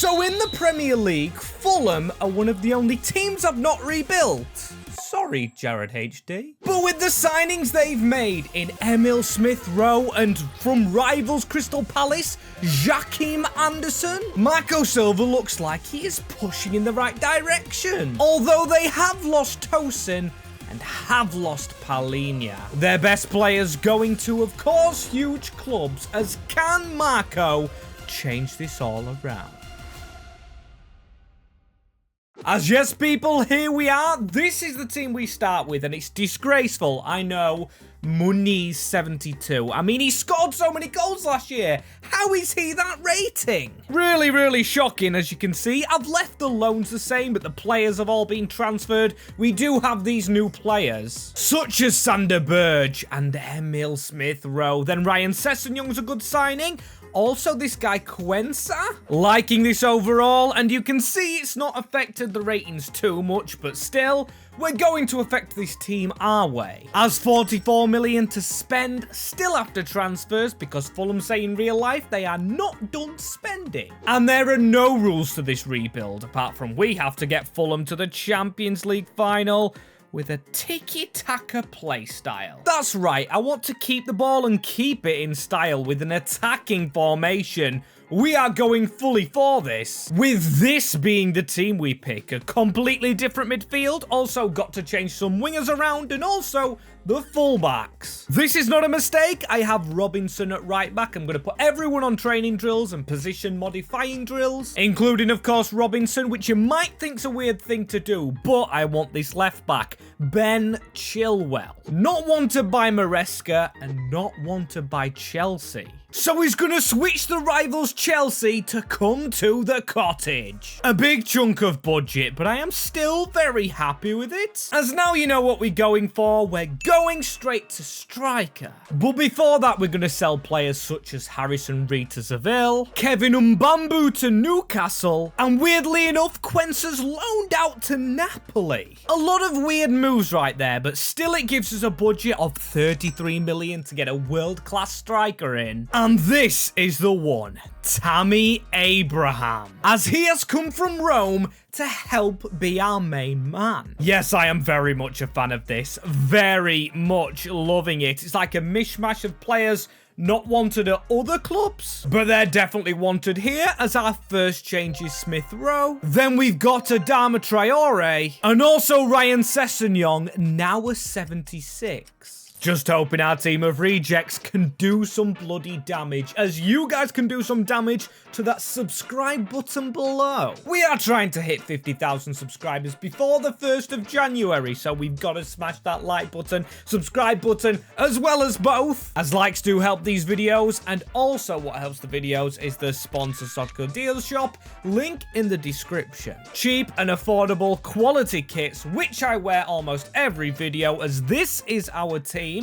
So in the Premier League, Fulham are one of the only teams I've not rebuilt. Sorry, Jared HD. But with the signings they've made in Emile Smith Rowe and from rivals Crystal Palace, Joachim Andersen, Marco Silva looks like he is pushing in the right direction. Although they have lost Tosin and have lost Palhinha. Their best players going to, of course, huge clubs, as can Marco change this all around? As yes, people, here we are. This is the team we start with, and it's disgraceful, I know. Muniz 72. I mean, he scored so many goals last year. How is he that rating? Really, really shocking, as you can see. I've left the loans the same, but the players have all been transferred. We do have these new players, such as Sander Berge and Emile Smith Rowe. Then Ryan Sessegnon a good signing. Also, this guy Quensa, liking this overall, and you can see it's not affected the ratings too much, but still, we're going to affect this team our way. As 44 million to spend still after transfers, because Fulham say in real life they are not done spending. And there are no rules to this rebuild, apart from we have to get Fulham to the Champions League final with a tiki-taka play style. That's right, I want to keep the ball and keep it in style with an attacking formation. We are going fully for this, with this being the team we pick. A completely different midfield, also got to change some wingers around, and also the fullbacks. This is not a mistake. I have Robinson at right back. I'm going to put everyone on training drills and position modifying drills, including, of course, Robinson, which you might think's a weird thing to do, but I want this left back, Ben Chilwell. Not wanted by Maresca and not wanted by Chelsea. So he's going to switch the rivals Chelsea to come to the cottage. A big chunk of budget, but I am still very happy with it. As now you know what we're going for, we're going straight to striker. But before that, we're going to sell players such as Harrison Reed to Seville, Kevin Mbambu to Newcastle, and weirdly enough, Quensa's loaned out to Napoli. A lot of weird moves right there, but still it gives us a budget of 33 million to get a world-class striker in. And this is the one, Tammy Abraham, as he has come from Rome to help be our main man. Yes, I am very much a fan of this, very much loving it. It's like a mishmash of players not wanted at other clubs, but they're definitely wanted here, as our first change is Smith Rowe. Then we've got Adama Traore, and also Ryan Sessegnon, now a 76. Just hoping our team of rejects can do some bloody damage, as you guys can do some damage to that subscribe button below. We are trying to hit 50,000 subscribers before the 1st of January, so we've got to smash that like button, subscribe button, as well as both, as likes do help these videos. And also what helps the videos is the sponsor Soccer Deals Shop, link in the description. Cheap and affordable quality kits, which I wear almost every video, as this is our team.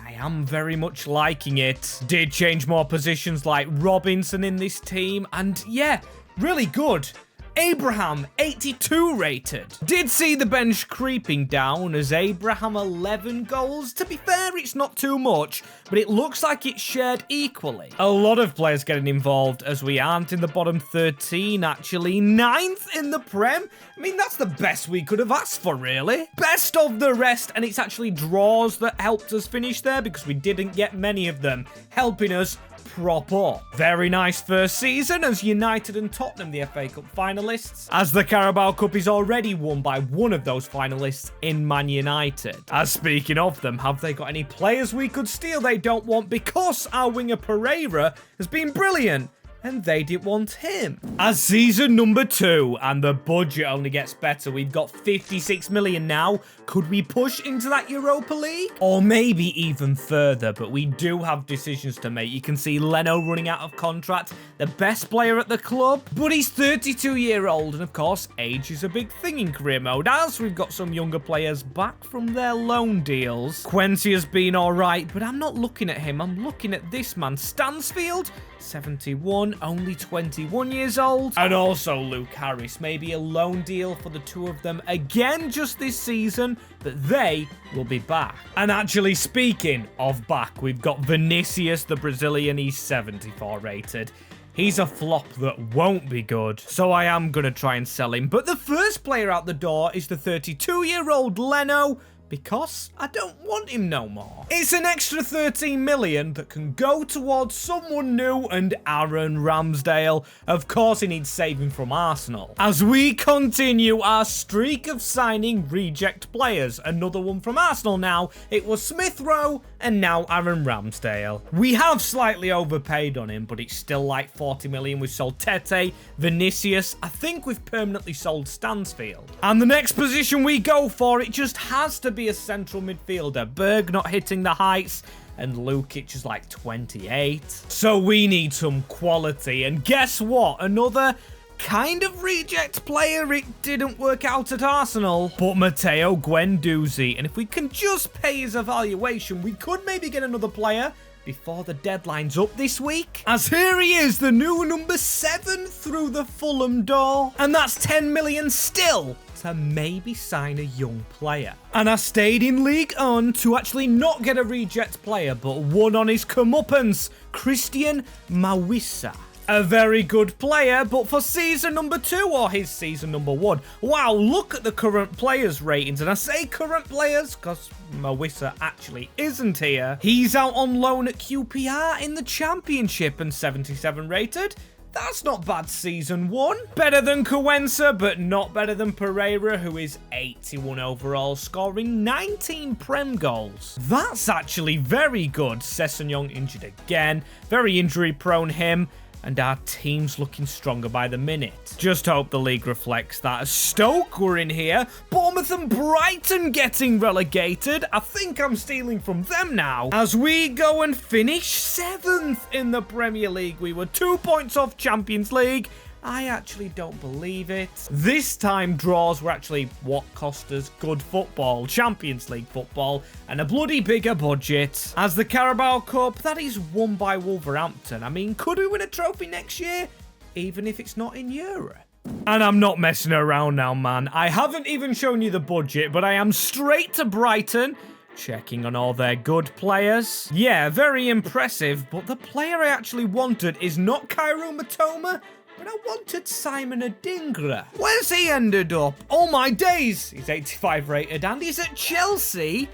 I am very much liking it. Did change more positions like Robinson in this team, and yeah, really good. Abraham, 82 rated. Did see the bench creeping down as Abraham 11 goals. To be fair, it's not too much, but it looks like it's shared equally. A lot of players getting involved, as we aren't in the bottom 13, actually. 9th in the Prem. I mean, that's the best we could have asked for, really. Best of the rest, and it's actually draws that helped us finish there because we didn't get many of them, helping us prop up. Very nice first season as United and Tottenham, the FA Cup finalists, as the Carabao Cup is already won by one of those finalists in Man United. As speaking of them, have they got any players we could steal they don't want, because our winger Pereira has been brilliant and they didn't want him. As season number 2, and the budget only gets better. We've got 56 million now. Could we push into that Europa League? Or maybe even further, but we do have decisions to make. You can see Leno running out of contract, the best player at the club, but he's 32-year-old, and of course, age is a big thing in career mode, as we've got some younger players back from their loan deals. Quincy has been alright, but I'm not looking at him. I'm looking at this man, Stansfield, 71, only 21 years old. And also Luke Harris, maybe a loan deal for the two of them again just this season, but they will be back. And actually, speaking of back, we've got Vinicius, the Brazilian. He's 74 rated. He's a flop that won't be good, so I am going to try and sell him. But the first player out the door is the 32-year-old Leno, because I don't want him no more. It's an extra 13 million that can go towards someone new and Aaron Ramsdale. Of course, he needs saving from Arsenal. As we continue our streak of signing reject players, another one from Arsenal now. It was Smith Rowe and now Aaron Ramsdale. We have slightly overpaid on him, but it's still like 40 million. We've sold Tete, Vinicius. I think we've permanently sold Stansfield. And the next position we go for, it just has to be a central midfielder. Berg not hitting the heights, and Lukic is like 28. So we need some quality. And guess what? Another kind of reject player. It didn't work out at Arsenal, but Matteo Guendouzi. And if we can just pay his evaluation, we could maybe get another player before the deadline's up this week. As here he is, the new number 7 through the Fulham door. And that's 10 million still to maybe sign a young player. And I stayed in League On to actually not get a reject player, but one on his comeuppance, Cristiano Maguire. A very good player, but for season number 2 or his season number 1. Wow, look at the current players ratings. And I say current players because Maguire actually isn't here. He's out on loan at QPR in the Championship and 77 rated. That's not bad season 1. Better than Coenza, but not better than Pereira, who is 81 overall, scoring 19 Prem goals. That's actually very good. Sessegnon injured again. Very injury prone him. And our team's looking stronger by the minute. Just hope the league reflects that. As Stoke were in here, Bournemouth and Brighton getting relegated. I think I'm stealing from them now. As we go and finish 7th in the Premier League. We were 2 points off Champions League. I actually don't believe it. This time draws were actually what cost us good football, Champions League football, and a bloody bigger budget. As the Carabao Cup, that is won by Wolverhampton. I mean, could we win a trophy next year, even if it's not in Europe? And I'm not messing around now, man. I haven't even shown you the budget, but I am straight to Brighton, checking on all their good players. Yeah, very impressive, but the player I actually wanted is not Cairo Matoma, but I wanted Simon Adingra. Where's he ended up? Oh my days! He's 85 rated and he's at Chelsea.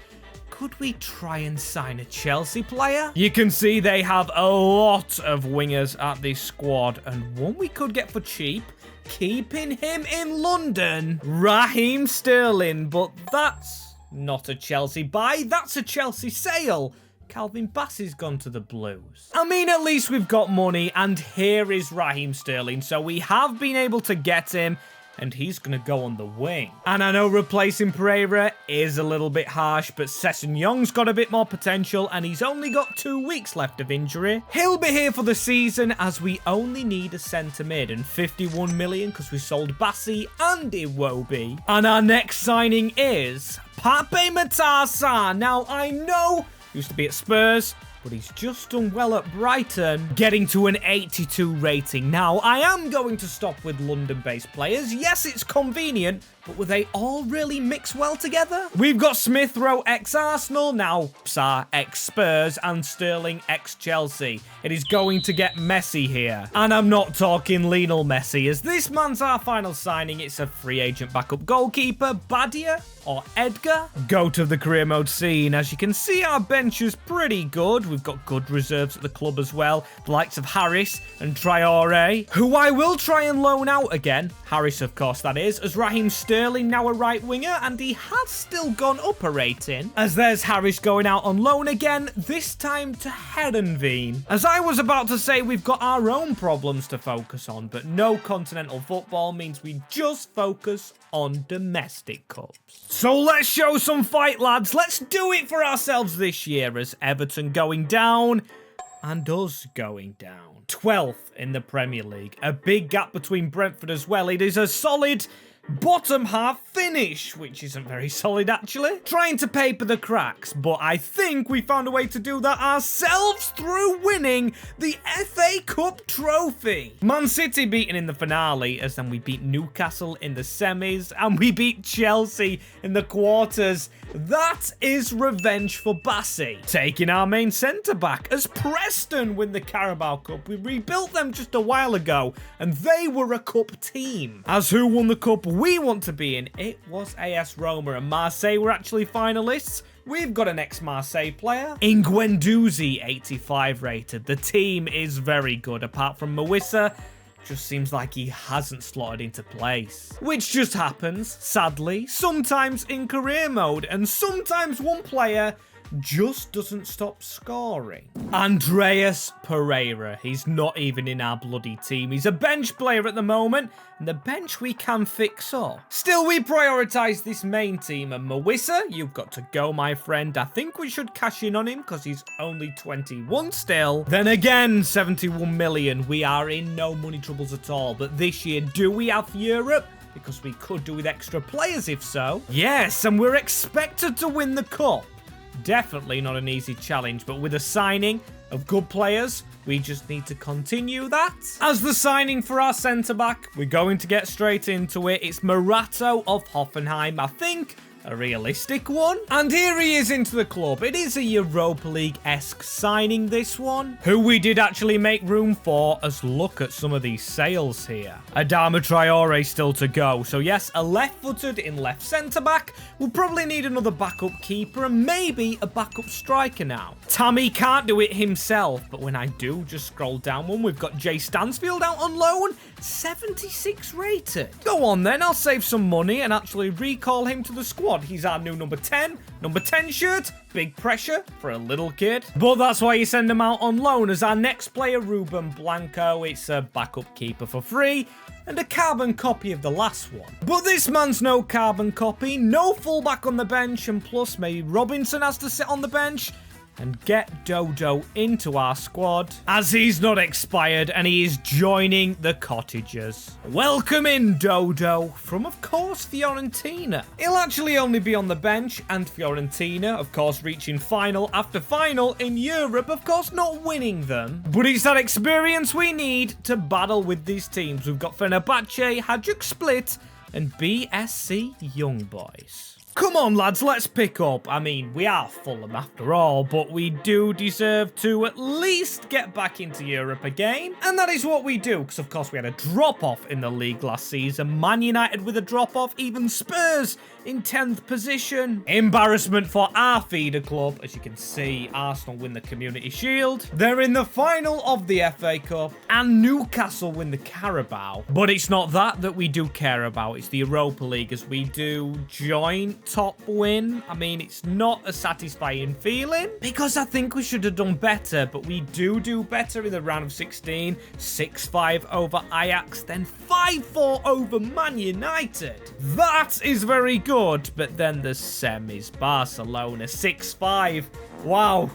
Could we try and sign a Chelsea player? You can see they have a lot of wingers at this squad, and one we could get for cheap, keeping him in London, Raheem Sterling, but that's not a Chelsea buy, that's a Chelsea sale. Calvin Bassey's gone to the Blues. I mean, at least we've got money, and here is Raheem Sterling, so we have been able to get him, and he's going to go on the wing. And I know replacing Pereira is a little bit harsh, but Sessegnon's got a bit more potential, and he's only got 2 weeks left of injury. He'll be here for the season, as we only need a centre mid, and 51 million because we sold Bassey and Iwobi. And our next signing is Pape Matar Sarr. Now, I know used to be at Spurs, but he's just done well at Brighton, getting to an 82 rating. Now, I am going to stop with London-based players. Yes, it's convenient, but will they all really mix well together? We've got Smith Rowe ex-Arsenal, now Sarr ex-Spurs, and Sterling ex-Chelsea. It is going to get messy here. And I'm not talking Lionel Messi, as this man's our final signing. It's a free agent backup goalkeeper, Badia or Edgar. Goat of the career mode scene. As you can see, our bench is pretty good. We've got good reserves at the club as well. The likes of Harris and Traore, who I will try and loan out again. Harris, of course, that is, as Raheem Sterling now a right winger, and he has still gone up a rating. As there's Harris going out on loan again, this time to Herenveen. As I was about to say, we've got our own problems to focus on, but no continental football means we just focus on domestic cups. So let's show some fight, lads. Let's do it for ourselves this year, as Everton going down and us going down. 12th in the Premier League. A big gap between Brentford as well. It is a solid bottom half finish, which isn't very solid actually. Trying to paper the cracks, but I think we found a way to do that ourselves through winning the FA Cup trophy. Man City beaten in the finale, as then we beat Newcastle in the semis, and we beat Chelsea in the quarters. That is revenge for Bassi. Taking our main centre-back as Preston win the Carabao Cup. We rebuilt them just a while ago, and they were a cup team. As who won the cup we want to be in? It was AS Roma, and Marseille were actually finalists. We've got an ex-Marseille player. Nguendouzi, 85 rated. The team is very good, apart from Mawissa. Just seems like he hasn't slotted into place. Which just happens, sadly, sometimes in career mode, and sometimes one player just doesn't stop scoring. Andreas Pereira. He's not even in our bloody team. He's a bench player at the moment, and the bench we can fix up. Still, we prioritise this main team, and Mawissa, you've got to go, my friend. I think we should cash in on him because he's only 21 still. Then again, 71 million. We are in no money troubles at all. But this year, do we have Europe? Because we could do with extra players if so. Yes, and we're expected to win the cup. Definitely not an easy challenge, but with a signing of good players, we just need to continue that. As the signing for our centre-back, we're going to get straight into it. It's Morato of Hoffenheim, I think. A realistic one. And here he is into the club. It is a Europa League-esque signing, this one. Who we did actually make room for, as look at some of these sales here. Adama Traore still to go. So yes, a left-footed in left centre-back. We'll probably need another backup keeper and maybe a backup striker now. Tammy can't do it himself, but when I do just scroll down one, we've got Jay Stansfield out on loan. 76 rated. Go on then, I'll save some money and actually recall him to the squad. He's our new number 10. Number 10 shirt. Big pressure for a little kid. But that's why you send him out on loan. As our next player, Ruben Blanco, it's a backup keeper for free. And a carbon copy of the last one. But this man's no carbon copy. No fullback on the bench. And plus, maybe Robinson has to sit on the bench and get Dodo into our squad, as he's not expired and he is joining the Cottagers. Welcome in, Dodo, from, of course, Fiorentina. He'll actually only be on the bench, and Fiorentina, of course, reaching final after final in Europe, of course, not winning them. But it's that experience we need to battle with these teams. We've got Fenerbahce, Hajduk Split, and BSC Young Boys. Come on, lads, let's pick up. I mean, we are Fulham after all, but we do deserve to at least get back into Europe again. And that is what we do, because of course we had a drop-off in the league last season. Man United with a drop-off, even Spurs in 10th position. Embarrassment for our feeder club. As you can see, Arsenal win the Community Shield. They're in the final of the FA Cup, and Newcastle win the Carabao. But it's not that we do care about. It's the Europa League, as we do join top win. I mean, it's not a satisfying feeling because I think we should have done better, but we do better in the round of 16. 6-5 over Ajax, then 5-4 over Man United. That is very good, but then the semis, Barcelona 6-5. Wow.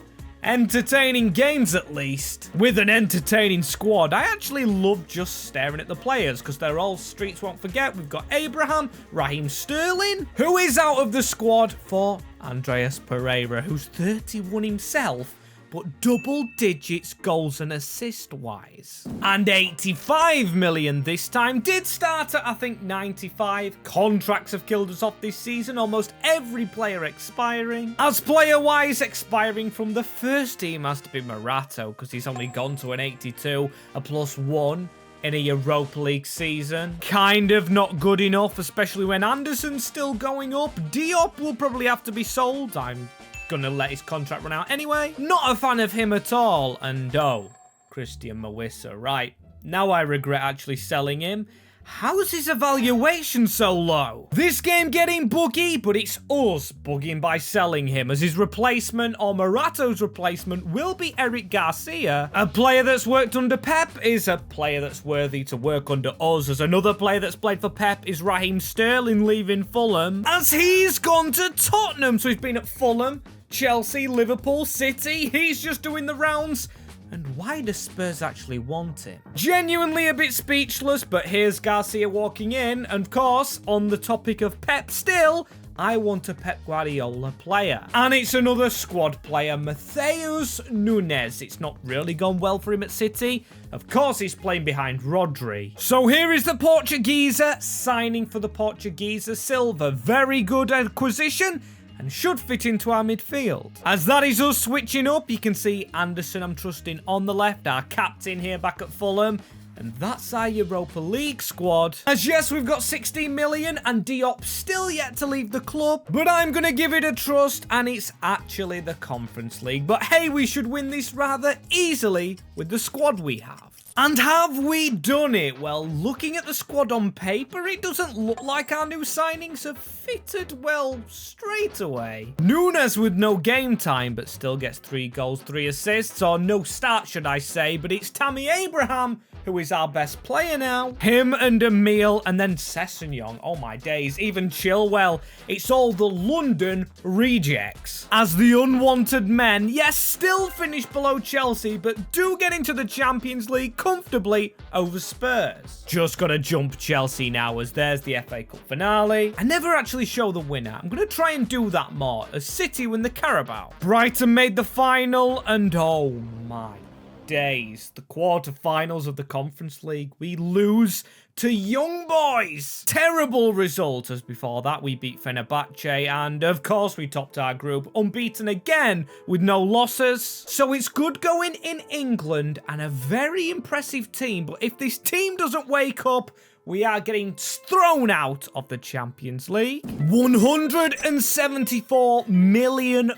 Entertaining games, at least. With an entertaining squad. I actually love just staring at the players because they're all streets won't forget. We've got Abraham, Raheem Sterling, who is out of the squad for Andreas Pereira, who's 31 himself, but double digits goals and assist wise. And 85 million this time. Did start at, I think, 95. Contracts have killed us off this season. Almost every player expiring. As player-wise, expiring from the first team has to be Morato, because he's only gone to an 82, a +1 in a Europa League season. Kind of not good enough, especially when Andersen's still going up. Diop will probably have to be sold. I'm gonna let his contract run out anyway. Not a fan of him at all. And oh, Christian Mawissa. Right, now I regret actually selling him. How's his evaluation so low? This game getting buggy, but it's us bugging by selling him, as his replacement, or Morato's replacement, will be Eric Garcia. A player that's worked under Pep is a player that's worthy to work under us, as another player that's played for Pep is Raheem Sterling, leaving Fulham, as he's gone to Tottenham. So he's been at Fulham, Chelsea, Liverpool, City. He's just doing the rounds. And why do Spurs actually want him? Genuinely a bit speechless, but here's Garcia walking in. And of course, on the topic of Pep still, I want a Pep Guardiola player. And it's another squad player, Matheus Nunes. It's not really gone well for him at City. Of course, he's playing behind Rodri. So here is the Portugueser signing for the Portugueser Silva. Very good acquisition and should fit into our midfield. As that is us switching up, you can see Andersen I'm trusting on the left, our captain here back at Fulham. And that's our Europa League squad. As yes, we've got 16 million and Diop still yet to leave the club. But I'm going to give it a trust and it's actually the Conference League. But hey, we should win this rather easily with the squad we have. And have we done it? Well, looking at the squad on paper, it doesn't look like our new signings have fitted well straight away. Nunes with no game time, but still gets 3 goals, 3 assists, or no start, should I say, but it's Tammy Abraham who is our best player now. Him and Emile, and then Sessegnon. Oh my days, even Chilwell. It's all the London rejects. As the unwanted men, yes, still finish below Chelsea, but do get into the Champions League comfortably over Spurs. Just gotta jump Chelsea now, as there's the FA Cup finale. I never actually show the winner. I'm gonna try and do that more, as City win the Carabao. Brighton made the final, and oh my days, the quarterfinals of the Conference League, we lose to Young Boys. Terrible result, as before that we beat Fenerbahce, and of course we topped our group, unbeaten again with no losses. So it's good going in England and a very impressive team, but if this team doesn't wake up, we are getting thrown out of the Champions League. £174 million.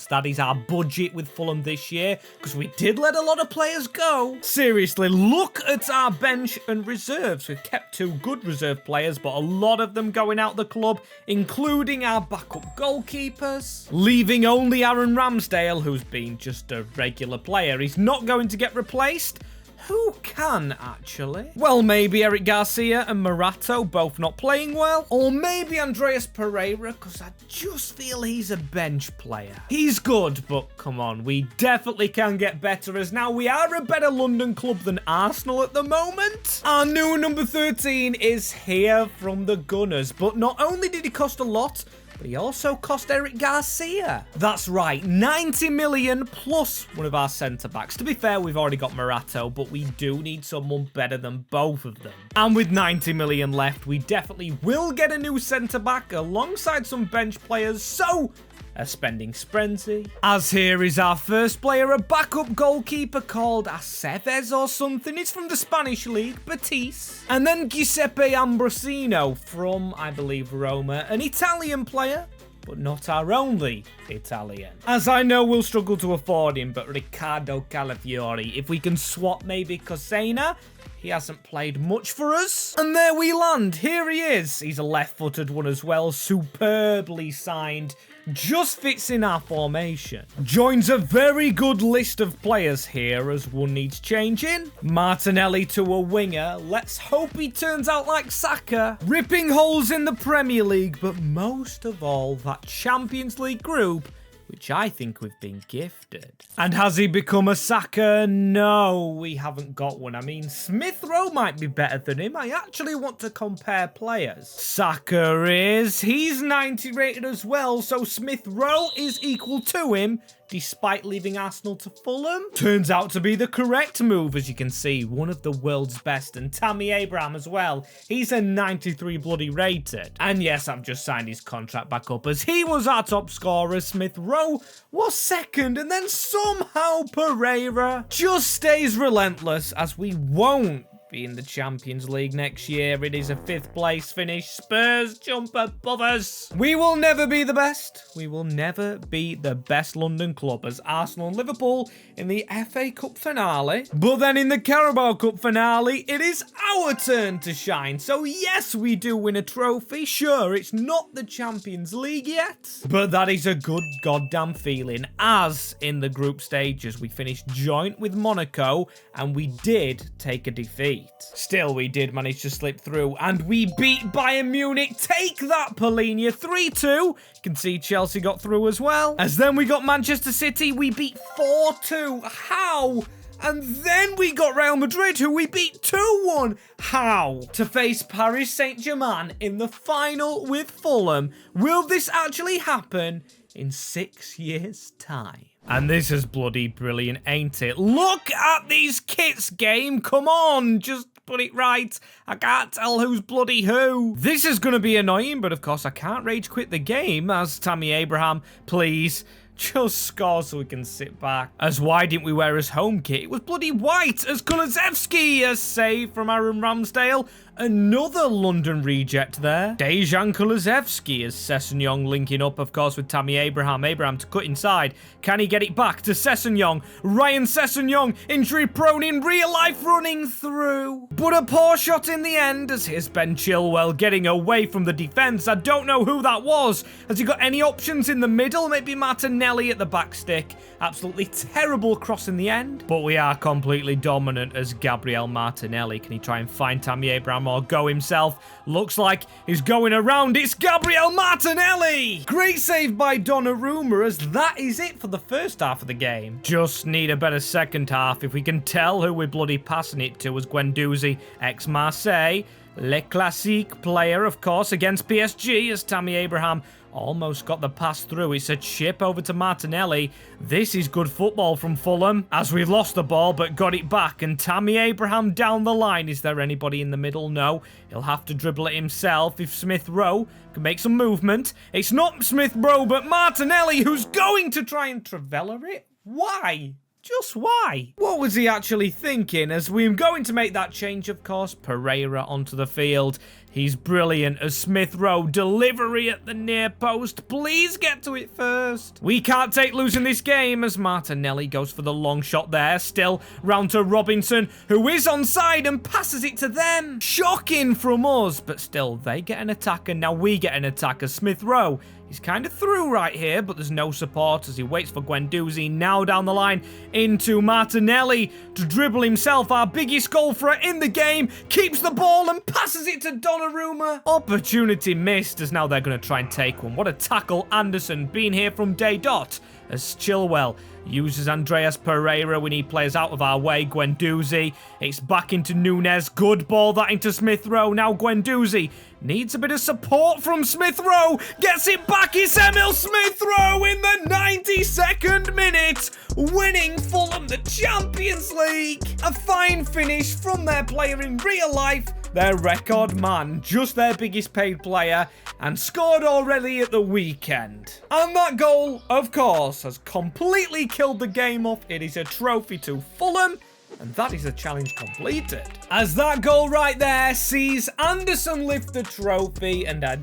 That is our budget with Fulham this year, because we did let a lot of players go. Seriously, look at our bench and reserves. We've kept 2 good reserve players, but a lot of them going out the club, including our backup goalkeepers. Leaving only Aaron Ramsdale, who's been just a regular player. He's not going to get replaced. Who can, actually? Well, maybe Eric Garcia and Morato, both not playing well. Or maybe Andreas Pereira, because I just feel he's a bench player. He's good, but come on, we definitely can get better, as now we are a better London club than Arsenal at the moment. Our new number 13 is here from the Gunners, but not only did he cost a lot, but he also cost Eric Garcia. That's right, 90 million plus one of our centre-backs. To be fair, we've already got Morato, but we do need someone better than both of them. And with 90 million left, we definitely will get a new centre-back alongside some bench players, so a spending frenzy. As here is our first player, a backup goalkeeper called Aceves or something. It's from the Spanish league, Betis. And then Giuseppe Ambrosino from, I believe, Roma, an Italian player, but not our only Italian. As I know we'll struggle to afford him, but Riccardo Calafiori, if we can swap maybe Cosena. He hasn't played much for us. And there we land. Here he is. He's a left-footed one as well. Superbly signed. Just fits in our formation. Joins a very good list of players here, as one needs changing. Martinelli to a winger. Let's hope he turns out like Saka. Ripping holes in the Premier League, but most of all, that Champions League group, which I think we've been gifted. And has he become a Saka? No, we haven't got one. I mean, Smith Rowe might be better than him. I actually want to compare players. Saka he's 90 rated as well, so Smith Rowe is equal to him, despite leaving Arsenal to Fulham. Turns out to be the correct move, as you can see. One of the world's best, and Tammy Abraham as well. He's a 93 bloody rated. And yes, I've just signed his contract back up, as he was our top scorer. Smith Rowe was second, and then somehow Pereira just stays relentless, as we won't be in the Champions League next year. It is a 5th place finish. Spurs jump above us. We will never be the best. We will never be the best London club, as Arsenal and Liverpool in the FA Cup finale. But then in the Carabao Cup finale, it is our turn to shine. So yes, we do win a trophy. Sure, it's not the Champions League yet, but that is a good goddamn feeling, as in the group stages we finished joint with Monaco and we did take a defeat. Still, we did manage to slip through, and we beat Bayern Munich. Take that, Polina, 3-2. You can see Chelsea got through as well. As then we got Manchester City. We beat 4-2. How And then we got Real Madrid, who we beat 2-1. How? To face Paris Saint-Germain in the final with Fulham. Will this actually happen in 6 years' time? And this is bloody brilliant, ain't it? Look at these kits, game. Come on, just put it right. I can't tell who's bloody who. This is going to be annoying, but of course I can't rage quit the game as Tammy Abraham, please, just score so we can sit back. As why didn't we wear his home kit? It was bloody white as Kulusevski. A save from Aaron Ramsdale. Another London reject there. Dejan Kulusevski as Sessegnon linking up, of course, with Tammy Abraham. Abraham to cut inside. Can he get it back to Sessegnon? Ryan Sessegnon, injury prone in real life, running through. But a poor shot in the end as here's Ben Chilwell getting away from the defence. I don't know who that was. Has he got any options in the middle? Maybe Martinelli at the back stick. Absolutely terrible cross in the end. But we are completely dominant as Gabriel Martinelli. Can he try and find Tammy Abraham or go himself? Looks like he's going around. It's Gabriel Martinelli! Great save by Donnarumma as that is it for the first half of the game. Just need a better second half. If we can tell who we're bloody passing it to as Guendouzi, ex-Marseille. Le Classique player, of course, against PSG as Tammy Abraham almost got the pass through. It's a chip over to Martinelli. This is good football from Fulham as we've lost the ball but got it back. And Tammy Abraham down the line. Is there anybody in the middle? No. He'll have to dribble it himself if Smith Rowe can make some movement. It's not Smith Rowe but Martinelli who's going to try and Trivela it. Why? Just why? What was he actually thinking as we're going to make that change, of course? Pereira onto the field. He's brilliant as Smith Rowe. Delivery at the near post. Please get to it first. We can't take losing this game as Martinelli goes for the long shot there. Still round to Robinson, who is onside and passes it to them. Shocking from us, but still they get an attack and now we get an attack as Smith Rowe. He's kind of through right here, but there's no support as he waits for Guendouzi. Now down the line into Martinelli to dribble himself. Our biggest goal threat in the game. Keeps the ball and passes it to Donnarumma. Opportunity missed as now they're going to try and take one. What a tackle. Andersen being here from day dot as Chilwell uses Andreas Pereira. We need players out of our way. Guendouzi. It's back into Nunes. Good ball that into Smith Rowe. Now Guendouzi needs a bit of support from Smith Rowe. Gets it back. It's Emile Smith Rowe in the 92nd minute. Winning Fulham the Champions League. A fine finish from their player in real life. Their record man, just their biggest paid player, and scored already at the weekend. And that goal, of course, has completely killed the game off. It is a trophy to Fulham, and that is a challenge completed. As that goal right there sees Andersen lift the trophy, and I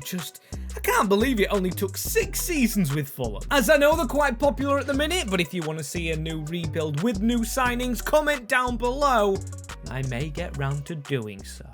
can't believe it only took 6 seasons with Fulham. As I know they're quite popular at the minute, but if you want to see a new rebuild with new signings, comment down below. I may get round to doing so.